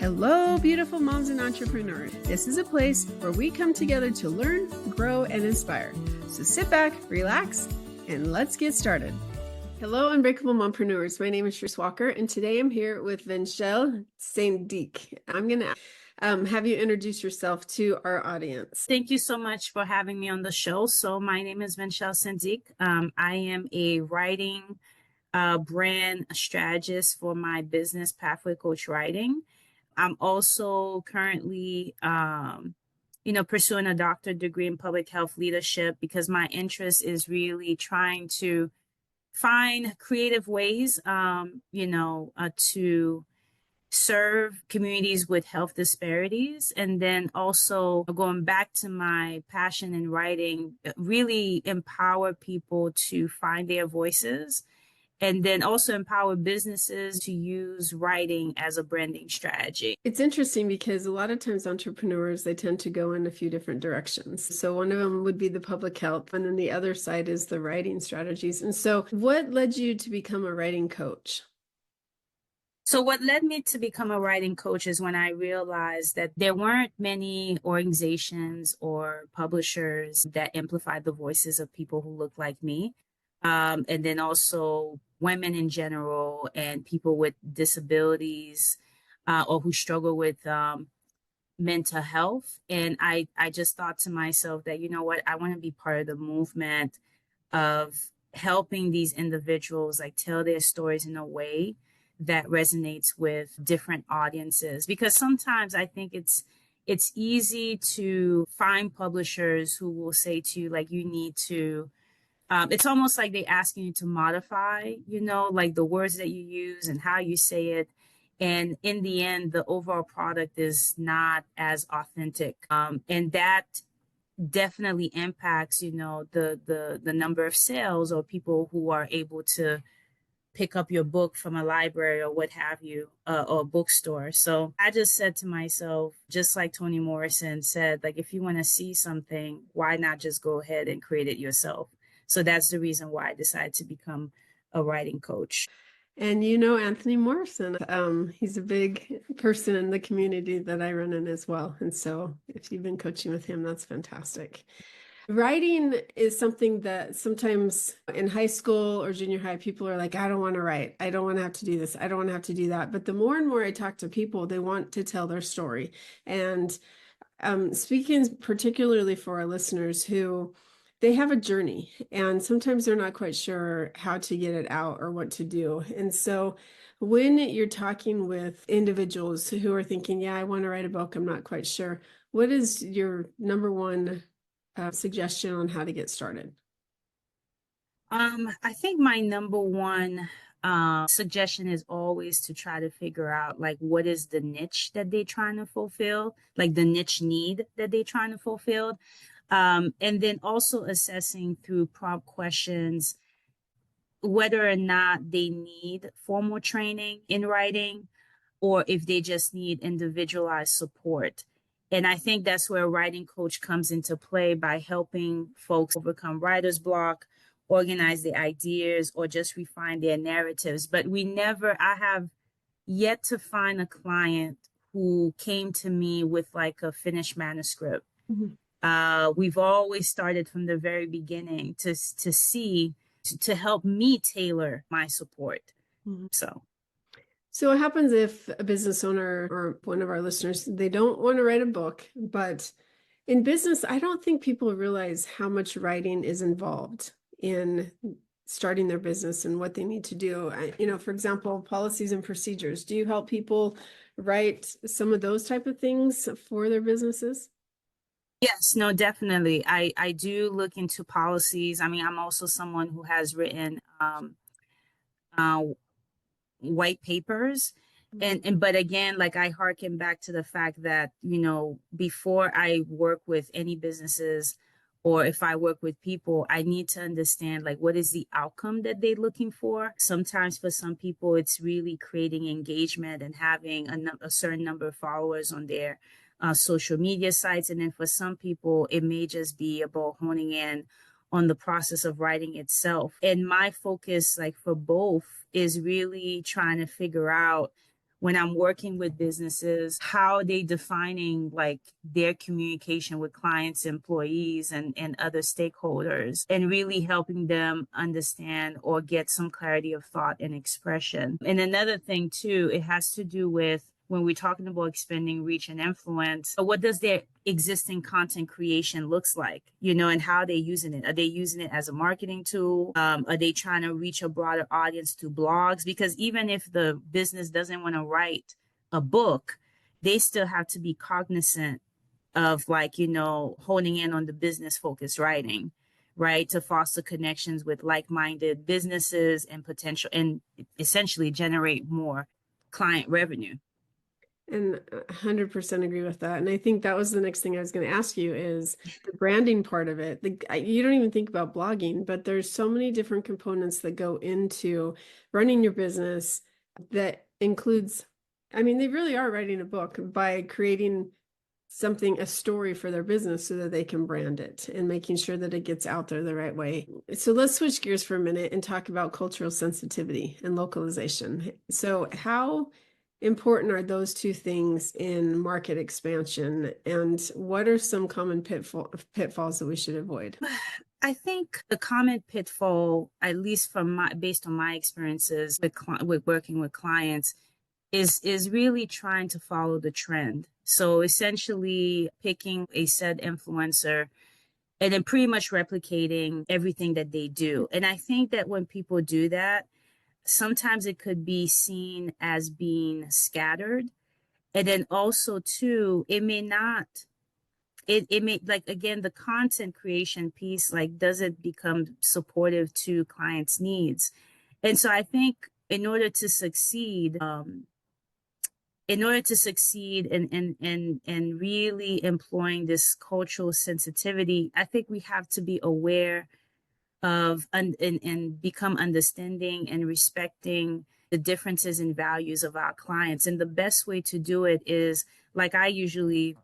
Hello, beautiful moms and entrepreneurs. This is a place where we come together to learn, grow, and inspire. So sit back, relax, and let's get started. Hello, Unbreakable Mompreneurs. My name is Charisse Walker, and today I'm here with Venchele Saint Dic. I'm going to have you introduce yourself to our audience. Thank you so much for having me on the show. So my name is Venchele Saint Dic. I am a writing brand strategist for my business, Pathway Coach Writing. I'm also currently, pursuing a doctorate degree in public health leadership because my interest is really trying to find creative ways, to serve communities with health disparities. And then also going back to my passion in writing, really empower people to find their voices. And then also empower businesses to use writing as a branding strategy. It's interesting because a lot of times entrepreneurs, they tend to go in a few different directions. So one of them would be the public health, and then the other side is the writing strategies. And so what led you to become a writing coach? So what led me to become a writing coach is when I realized that there weren't many organizations or publishers that amplified the voices of people who look like me. And then also women in general and people with disabilities or who struggle with mental health. And I just thought to myself that, you know what, I want to be part of the movement of helping these individuals like tell their stories in a way that resonates with different audiences. Because sometimes I think it's easy to find publishers who will say to you, like, you need to it's almost like they asking you to modify, like the words that you use and how you say it. And in the end, the overall product is not as authentic. And that definitely impacts, the number of sales or people who are able to pick up your book from a library or what have you, or a bookstore. So I just said to myself, just like Toni Morrison said, like, if you want to see something, why not just go ahead and create it yourself? So that's the reason why I decided to become a writing coach. And you know Anthony Morrison, he's a big person in the community that I run in as well. And so if you've been coaching with him, that's fantastic. Writing is something that sometimes in high school or junior high, people are like, I don't want to write. I don't want to have to do this. I don't want to have to do that. But the more and more I talk to people, they want to tell their story. And speaking particularly for our listeners who they have a journey and sometimes they're not quite sure how to get it out or what to do. And so when you're talking with individuals who are thinking, yeah, I want to write a book, I'm not quite sure, what is your number one suggestion on how to get started? I think my number one suggestion is always to try to figure out like what is the niche that they're trying to fulfill, like the niche need that they're trying to fulfill. And then also assessing through prompt questions whether or not they need formal training in writing or if they just need individualized support. And I think that's where a writing coach comes into play by helping folks overcome writer's block, organize their ideas, or just refine their narratives. But I have yet to find a client who came to me with like a finished manuscript. Mm-hmm. We've always started from the very beginning to help me tailor my support. Mm-hmm. So what happens if a business owner or one of our listeners, they don't want to write a book, but in business, I don't think people realize how much writing is involved in starting their business and what they need to do. For example, policies and procedures. Do you help people write some of those type of things for their businesses? Yes, no, definitely. I do look into policies. I mean, I'm also someone who has written white papers. But again, like I hearken back to the fact that, before I work with any businesses or if I work with people, I need to understand like what is the outcome that they're looking for. Sometimes for some people, it's really creating engagement and having a certain number of followers on their social media sites. And then for some people, it may just be about honing in on the process of writing itself. And my focus, like for both, is really trying to figure out when I'm working with businesses, how they defining like their communication with clients, employees, and other stakeholders, and really helping them understand or get some clarity of thought and expression. And another thing too, it has to do with when we're talking about expanding reach and influence, what does their existing content creation looks like, and how are they using it? Are they using it as a marketing tool? Are they trying to reach a broader audience through blogs? Because even if the business doesn't want to write a book, they still have to be cognizant of honing in on the business focused writing, right? To foster connections with like-minded businesses and potential and essentially generate more client revenue. And 100% agree with that. And I think that was the next thing I was going to ask you is the branding part of it. You don't even think about blogging, but there's so many different components that go into running your business that includes, I mean, they really are writing a book by creating something, a story for their business so that they can brand it and making sure that it gets out there the right way. So let's switch gears for a minute and talk about cultural sensitivity and localization. So how important are those two things in market expansion, and what are some common pitfalls that we should avoid? I think the common pitfall, at least based on my experiences with working with clients, is really trying to follow the trend. So essentially picking a said influencer and then pretty much replicating everything that they do. And I think that when people do that, sometimes it could be seen as being scattered. And then also too, it may not, it may, like, again, the content creation piece, like, does it become supportive to clients' needs? And so I think in order to succeed and really employing this cultural sensitivity, I think we have to be aware of and become understanding and respecting the differences in values of our clients. And the best way to do it is like I usually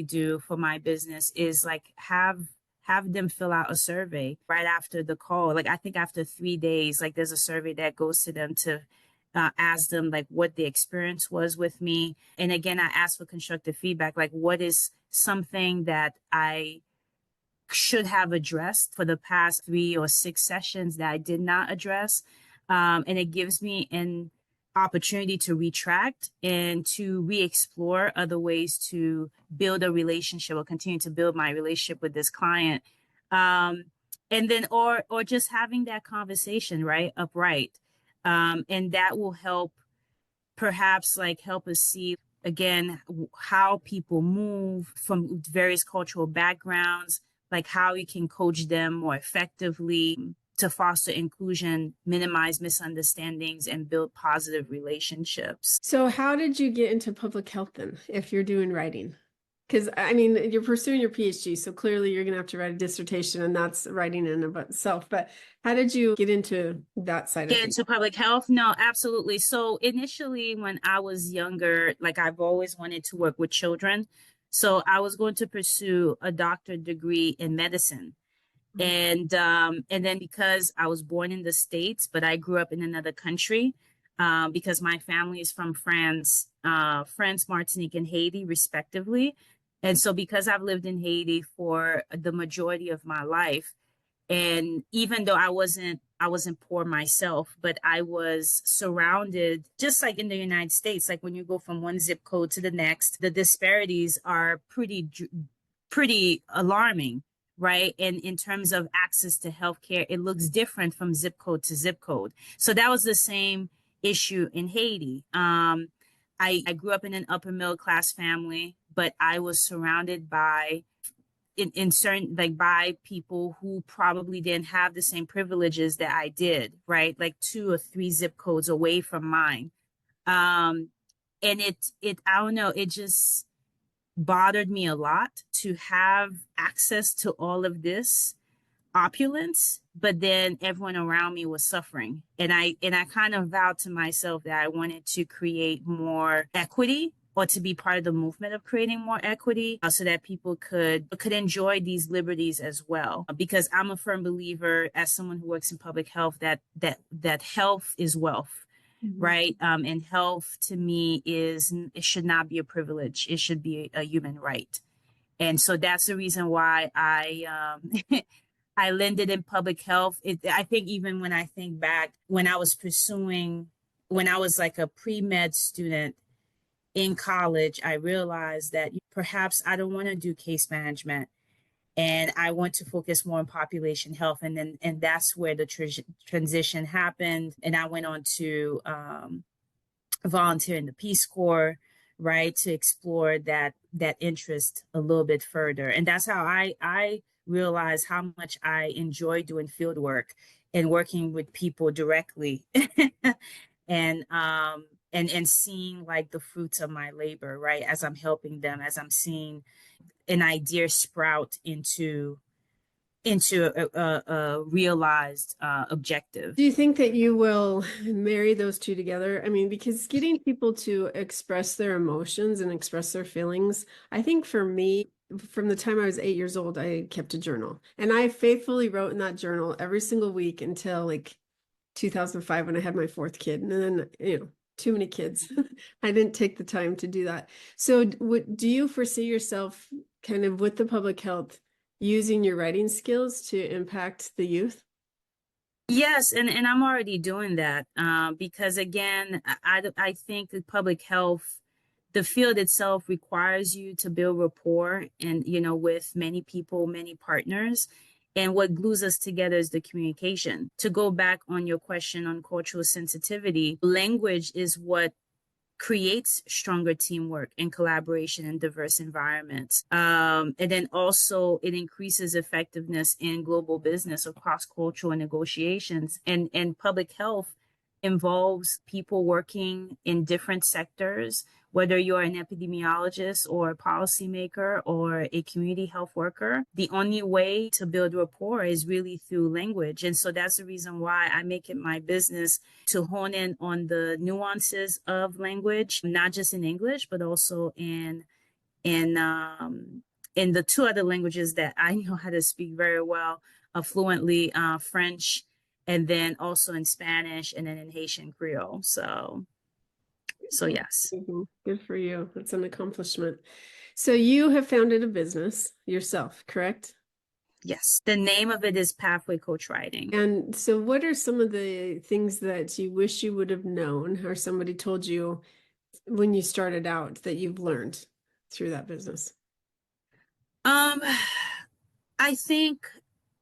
do for my business is like have them fill out a survey right after the call. Like I think after 3 days, like there's a survey that goes to them to ask them like what the experience was with me. And again, I ask for constructive feedback, like what is something that I should have addressed for the past 3 or 6 sessions that I did not address. And it gives me an opportunity to retract and to re-explore other ways to build a relationship or continue to build my relationship with this client. And then, or just having that conversation, right, upright. And that will help perhaps like help us see again how people move from various cultural backgrounds, like how you can coach them more effectively to foster inclusion, minimize misunderstandings, and build positive relationships. So how did you get into public health then, if you're doing writing? Because I mean, you're pursuing your PhD, so clearly you're going to have to write a dissertation, and that's writing in and of itself. But how did you get into that side of Get things? into public health? No, absolutely. So initially, when I was younger, like I've always wanted to work with children. So I was going to pursue a doctorate degree in medicine. And then because I was born in the States, but I grew up in another country, because my family is from France, Martinique, and Haiti, respectively. And so because I've lived in Haiti for the majority of my life, and even though I wasn't poor myself, but I was surrounded, just like in the United States, like when you go from one zip code to the next, the disparities are pretty alarming, right? And in terms of access to healthcare, it looks different from zip code to zip code. So that was the same issue in Haiti. I grew up in an upper middle class family, but I was surrounded by in certain, like, by people who probably didn't have the same privileges that I did, right? Like 2 or 3 zip codes away from mine. And I don't know, it just bothered me a lot to have access to all of this opulence, but then everyone around me was suffering. And I kind of vowed to myself that I wanted to create more equity, or to be part of the movement of creating more equity, so that people could enjoy these liberties as well. Because I'm a firm believer, as someone who works in public health, that health is wealth. right? And health to me it should not be a privilege. It should be a human right. And so that's the reason why I landed in public health. I think even when I think back, when I was when I was like a pre-med student in college, I realized that perhaps I don't want to do case management and I want to focus more on population health. And that's where the transition happened. And I went on to volunteer in the Peace Corps, right, to explore that interest a little bit further. And that's how I realized how much I enjoy doing field work and working with people directly and seeing like the fruits of my labor, right, as I'm helping them, as I'm seeing an idea sprout into a realized objective. Do you think that you will marry those two together? I mean, because getting people to express their emotions and express their feelings, I think for me, from the time I was 8 years old, I kept a journal and I faithfully wrote in that journal every single week until like 2005 when I had my fourth kid. And then, too many kids. I didn't take the time to do that. So do you foresee yourself kind of with the public health using your writing skills to impact the youth? Yes, and I'm already doing that because again, I think that public health, the field itself requires you to build rapport and with many people, many partners. And what glues us together is the communication. To go back on your question on cultural sensitivity, language is what creates stronger teamwork and collaboration in diverse environments. And then also it increases effectiveness in global business or cross-cultural negotiations. And public health involves people working in different sectors, whether you're an epidemiologist or a policymaker or a community health worker. The only way to build rapport is really through language. And so that's the reason why I make it my business to hone in on the nuances of language, not just in English, but also in the two other languages that I know how to speak very well, fluently, French, and then also in Spanish, and then in Haitian Creole. So yes. Good for you. That's an accomplishment. So you have founded a business yourself, correct? Yes. The name of it is Pathway Coach Writing. And so what are some of the things that you wish you would have known or somebody told you when you started out that you've learned through that business?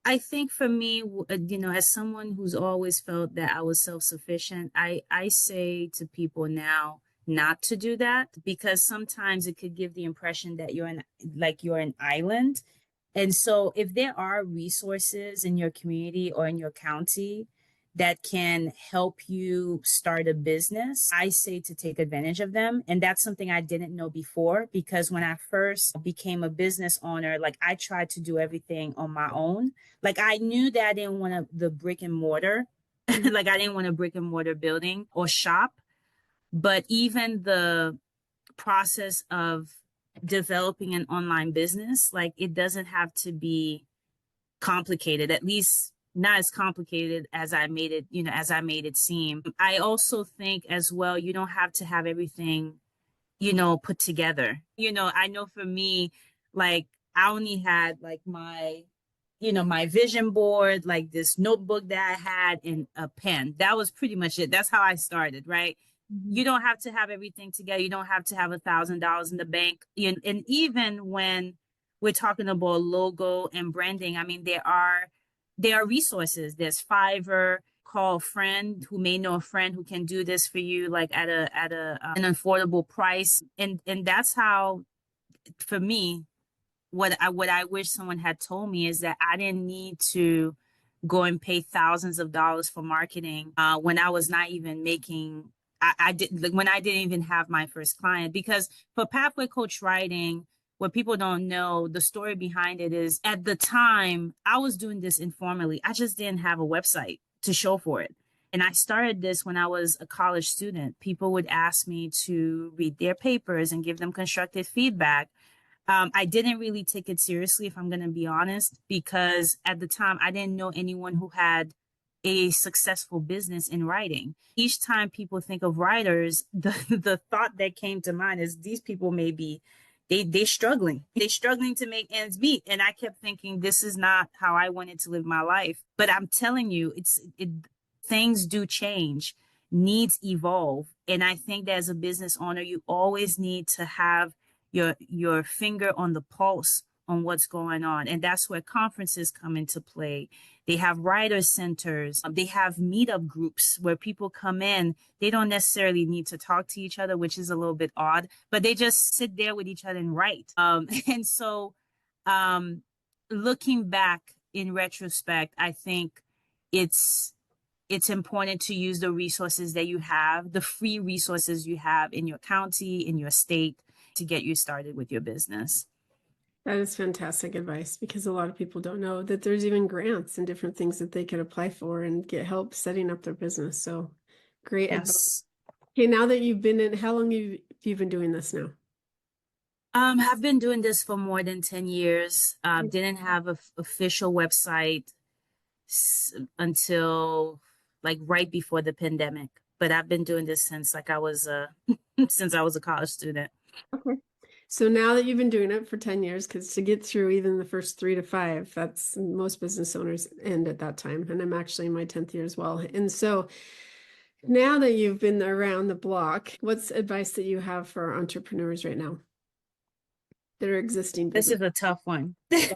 I think for me, as someone who's always felt that I was self-sufficient, I say to people now not to do that because sometimes it could give the impression that you're an island. And so if there are resources in your community or in your county that can help you start a business, I say to take advantage of them. And that's something I didn't know before because when I first became a business owner, like I tried to do everything on my own. Like I knew that I didn't want the brick and mortar, like I didn't want a brick and mortar building or shop. But even the process of developing an online business, like it doesn't have to be complicated, at least not as complicated as I made it seem. I also think as well, you don't have to have everything, put together. I know for me, like I only had like my vision board, like this notebook that I had and a pen. That was pretty much it. That's how I started, right? You don't have to have everything together. You don't have to have $1,000 in the bank. And even when we're talking about logo and branding, I mean, there are resources. There's Fiverr. Call a friend who may know a friend who can do this for you, like at an affordable price. And that's how, for me, what I wish someone had told me is that I didn't need to go and pay thousands of dollars for marketing when I was not even making. I did when I didn't even have my first client, because for Pathway Coach Writing, what people don't know, the story behind it is at the time I was doing this informally. I just didn't have a website to show for it. And I started this when I was a college student. People would ask me to read their papers and give them constructive feedback. I didn't really take it seriously, if I'm going to be honest, because at the time I didn't know anyone who had a successful business in writing. Each time people think of writers, the thought that came to mind is these people may be they're struggling. They're struggling to make ends meet. And I kept thinking, this is not how I wanted to live my life. But I'm telling you, things do change, needs evolve. And I think that as a business owner, you always need to have your finger on the pulse on what's going on. And that's where conferences come into play. They have writers centers. They have meetup groups where people come in. They don't necessarily need to talk to each other, which is a little bit odd, but they just sit there with each other and write. And so looking back in retrospect, I think it's important to use the resources that you have, the free resources you have in your county, in your state, to get you started with your business. That is fantastic advice, because a lot of people don't know that there's even grants and different things that they can apply for and get help setting up their business. So great advice. Okay, now that you've been in, how long have you been doing this now? I've been doing this for more than 10 years. Didn't have an official website until like right before the pandemic, but I've been doing this since like I was since I was a college student. Okay. So now that you've been doing it for 10 years, because to get through even the first 3 to 5, that's most business owners end at that time. And I'm actually in my 10th year as well. And so now that you've been around the block, what's advice that you have for our entrepreneurs right now that are existing business? This is a tough one. This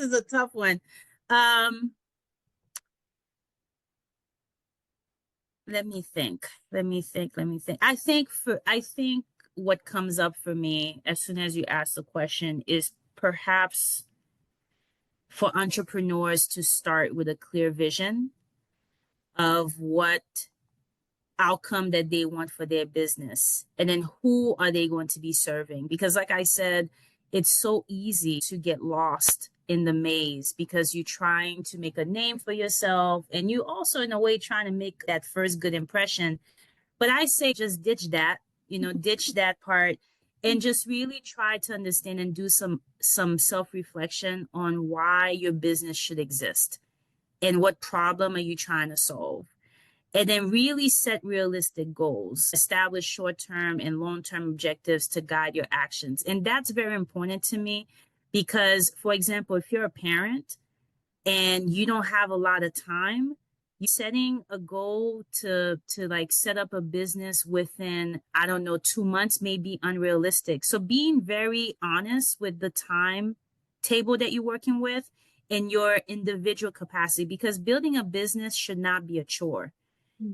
is a tough one. Let me think. I think what comes up for me as soon as you ask the question is perhaps for entrepreneurs to start with a clear vision of what outcome that they want for their business, and then who are they going to be serving. Because like I said, it's so easy to get lost in the maze because you're trying to make a name for yourself, and you also in a way trying to make that first good impression. But I say just ditch that, ditch that part, and just really try to understand and do some self-reflection on why your business should exist and what problem are you trying to solve. And then really set realistic goals, establish short-term and long-term objectives to guide your actions. And that's very important to me because, for example, if you're a parent and you don't have a lot of time, setting a goal to like set up a business within, I don't know, 2 months may be unrealistic. So being very honest with the time table that you're working with in your individual capacity, because building a business should not be a chore.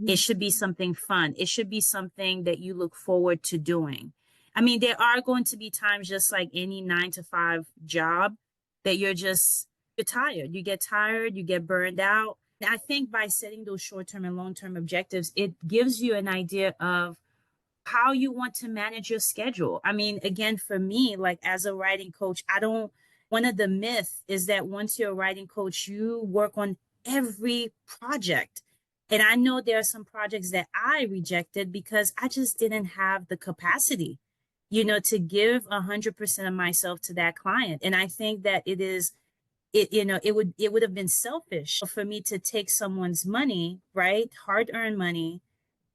It should be something fun. It should be something that you look forward to doing. I mean, there are going to be times, just like any 9-to-5 job, that you're tired. You get tired, you get burned out. And I think by setting those short-term and long-term objectives, it gives you an idea of how you want to manage your schedule. I mean, again, for me, like as a writing coach, one of the myths is that once you're a writing coach, you work on every project. And I know there are some projects that I rejected because I just didn't have the capacity, to give 100% of myself to that client. And I think that it would have been selfish for me to take someone's money, right? Hard-earned money,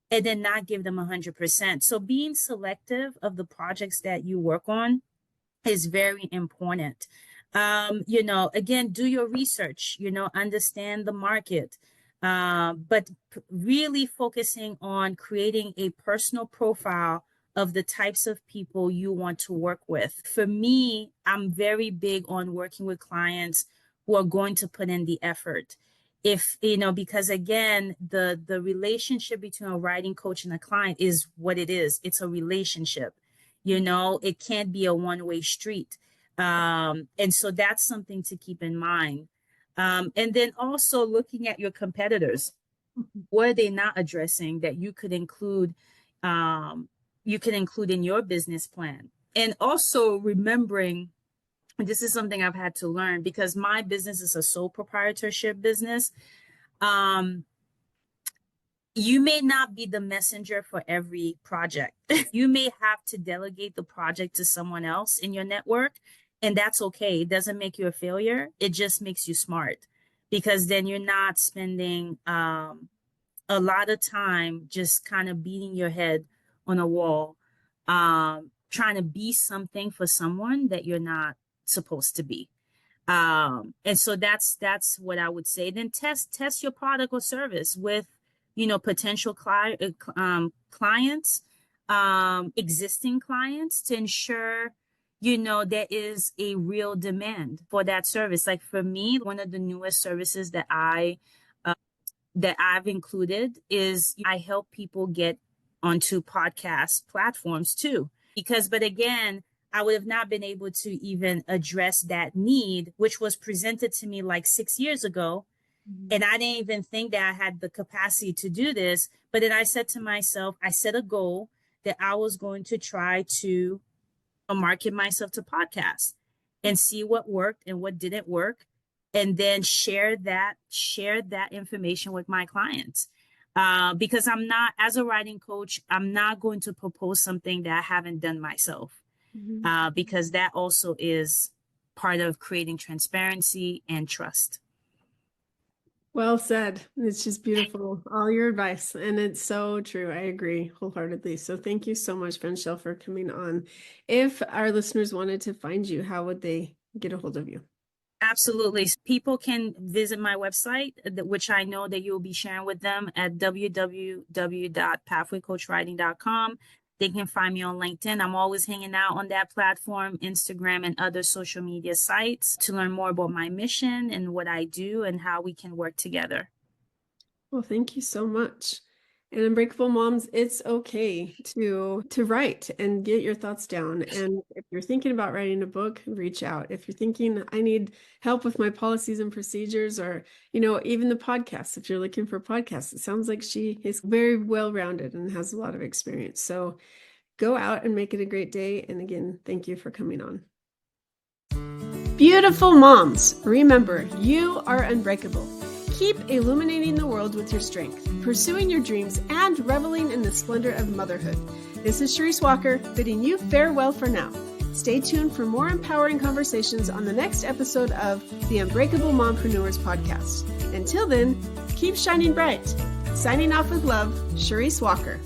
and then not give them 100%. So being selective of the projects that you work on is very important. Again, do your research, understand the market. But really focusing on creating a personal profile of the types of people you want to work with. For me, I'm very big on working with clients who are going to put in the effort. Because again, the relationship between a writing coach and a client is what it is. It's a relationship. It can't be a one-way street. And so that's something to keep in mind. And then also looking at your competitors, what are they not addressing that you could include in your business plan? And also remembering, and this is something I've had to learn because my business is a sole proprietorship business. You may not be the messenger for every project. You may have to delegate the project to someone else in your network. And that's okay. It doesn't make you a failure. It just makes you smart. because then you're not spending a lot of time just kind of beating your head on a wall, trying to be something for someone that you're not supposed to be. And so that's what I would say. Then test your product or service with, potential clients, existing clients, to ensure, there is a real demand for that service. Like for me, one of the newest services that I've included is I help people get onto podcast platforms too. But again, I would have not been able to even address that need, which was presented to me like 6 years ago. Mm-hmm. And I didn't even think that I had the capacity to do this. But then I said to myself, I set a goal that I was going to try to market myself to podcasts and see what worked and what didn't work. And then share that information with my clients. Because I'm not, as a writing coach, I'm not going to propose something that I haven't done myself. Mm-hmm. Because that also is part of creating transparency and trust. Well said. It's just beautiful. All your advice. And it's so true. I agree wholeheartedly. So thank you so much, Venchele, for coming on. If our listeners wanted to find you, how would they get a hold of you? Absolutely. People can visit my website, which I know that you'll be sharing with them, at www.pathwaycoachwriting.com. They can find me on LinkedIn. I'm always hanging out on that platform, Instagram, and other social media sites, to learn more about my mission and what I do and how we can work together. Well, thank you so much. And Unbreakable Moms, it's okay to write and get your thoughts down. And if you're thinking about writing a book, reach out. If you're thinking, I need help with my policies and procedures, or, even the podcast, if you're looking for podcasts, it sounds like she is very well-rounded and has a lot of experience. So go out and make it a great day. And again, thank you for coming on. Beautiful moms, remember, you are unbreakable. Keep illuminating the world with your strength, pursuing your dreams, and reveling in the splendor of motherhood. This is Charisse Walker, bidding you farewell for now. Stay tuned for more empowering conversations on the next episode of the Unbreakable Mompreneurs podcast. Until then, keep shining bright. Signing off with love, Charisse Walker.